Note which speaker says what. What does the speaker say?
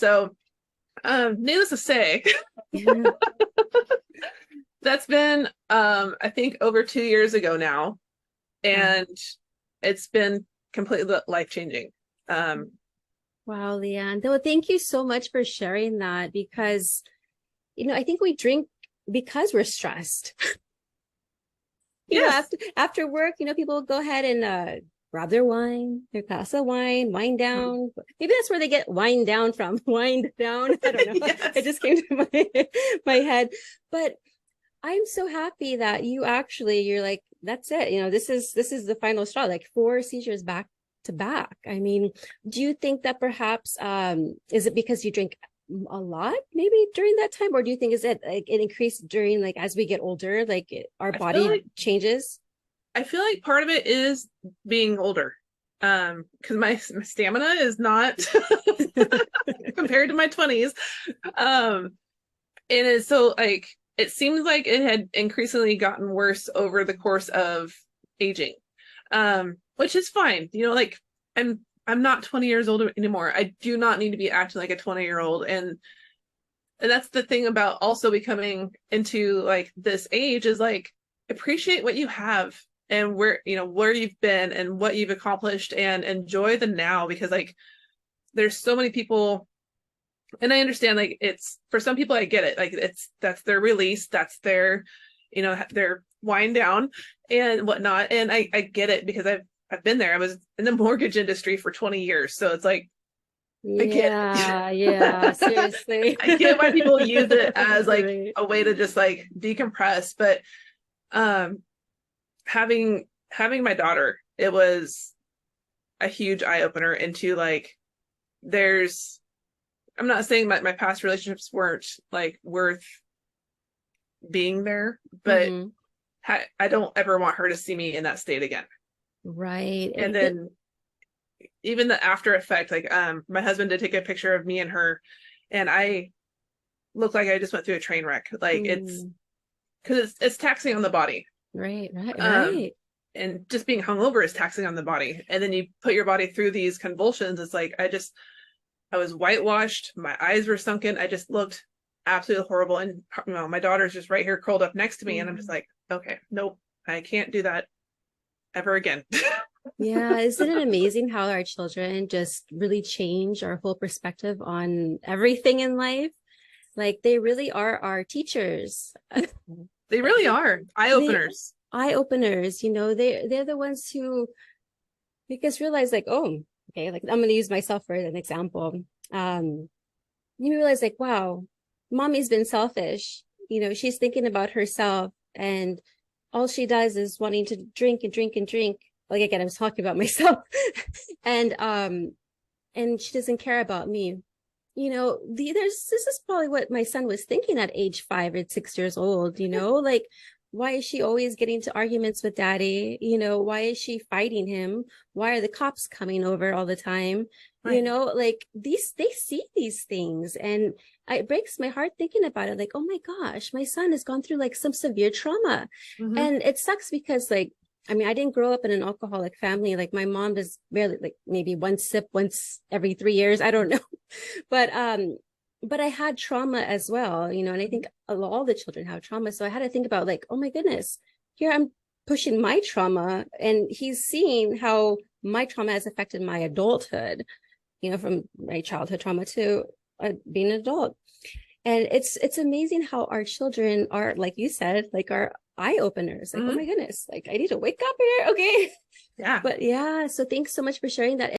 Speaker 1: So, needless to say,
Speaker 2: Yeah.
Speaker 1: that's been, I think over 2 years ago now,
Speaker 2: Wow.
Speaker 1: and it's been completely life changing. Um,
Speaker 2: Wow, Leanne. Well, thank you so much for sharing that because, I think we drink because we're stressed.
Speaker 1: yes,
Speaker 2: After work, people will go ahead and grab their glass of wine, wind
Speaker 1: Mhm.
Speaker 2: down. Maybe that's where they get wind down from. Wind down. I don't know. It
Speaker 1: yes,
Speaker 2: just came to my head. But I'm so happy that you're like, that's it. This is the final straw, like 4 seizures back to back. I mean, do you think that perhaps is it because you drink a lot maybe during that time, or do you think is it like it increased during like as we get older, like our
Speaker 1: I feel
Speaker 2: body
Speaker 1: like
Speaker 2: changes?
Speaker 1: I feel like part of it is being older. Because my stamina is not compared to my 20s. Um, and it's so like it seems like it had increasingly gotten worse over the course of aging. Which is fine. Like I'm not 20 years old anymore. I do not need to be acting like a 20-year-old. And that's the thing about also becoming into like this age is like appreciate what you have and where you've been and what you've accomplished and enjoy the now because like there's so many people and I understand like it's for some people I get it like that's their release, that's their wind down and whatnot, and I get it because I've been there. I was in the mortgage industry for 20 years, so it's like I get
Speaker 2: Yeah, yeah, seriously.
Speaker 1: I get why people use it as like
Speaker 2: Right.
Speaker 1: a way to just like decompress, but um having my daughter, it was a huge eye opener into like there's I'm not saying my past relationships weren't like worth being there, but
Speaker 2: Hmm.
Speaker 1: I don't ever want her to see me in that state again.
Speaker 2: Right.
Speaker 1: And then even the after effect, like my husband did take a picture of me and her, and I look like I just went through a train wreck. Like it's
Speaker 2: Mm,
Speaker 1: because it's taxing on the body.
Speaker 2: right, right,
Speaker 1: Um,
Speaker 2: right.
Speaker 1: and just being hungover is taxing on the body. And then you put your body through these convulsions. It's like I was whitewashed. My eyes were sunken. I just looked absolutely horrible. And my daughter's just right here curled up next to me, and I'm just
Speaker 2: Mm.
Speaker 1: like, okay, nope, I can't do that ever again.
Speaker 2: Yeah, isn't it amazing how our children just really change our whole perspective on everything in life? Like they really are our teachers.
Speaker 1: They really are eye
Speaker 2: The
Speaker 1: openers.
Speaker 2: eye openers, they're the ones who make us realize like, oh, okay, like I'm gonna use myself for an example. Um, you realize like, wow, mommy's been selfish. She's thinking about herself and all she does is wanting to drink and drink and drink. Like again, I was talking about myself. and and she doesn't care about me. This is probably what my son was thinking at age 5 or 6 years old, like why is she always getting to arguments with daddy? Why is she fighting him? Why are the cops coming over all the time?
Speaker 1: Right.
Speaker 2: Like they see these things and it breaks my heart thinking about it. Like, oh my gosh, my son has gone through like some severe trauma.
Speaker 1: Mm-hmm.
Speaker 2: And it sucks because like I mean, I didn't grow up in an alcoholic family. Like my mom does barely like maybe one sip once every 3 years. I don't know. But I had trauma as well, and I think all the children have trauma. So I had to think about like, oh my goodness, here I'm pushing my trauma and he's seeing how my trauma has affected my adulthood, from my childhood trauma to being an adult. And it's amazing how our children are, like you said, like our eye openers. Like, oh
Speaker 1: Mm-hmm.
Speaker 2: my goodness, like I need to wake up here. Okay.
Speaker 1: Yeah.
Speaker 2: But yeah, so thanks so much for sharing that.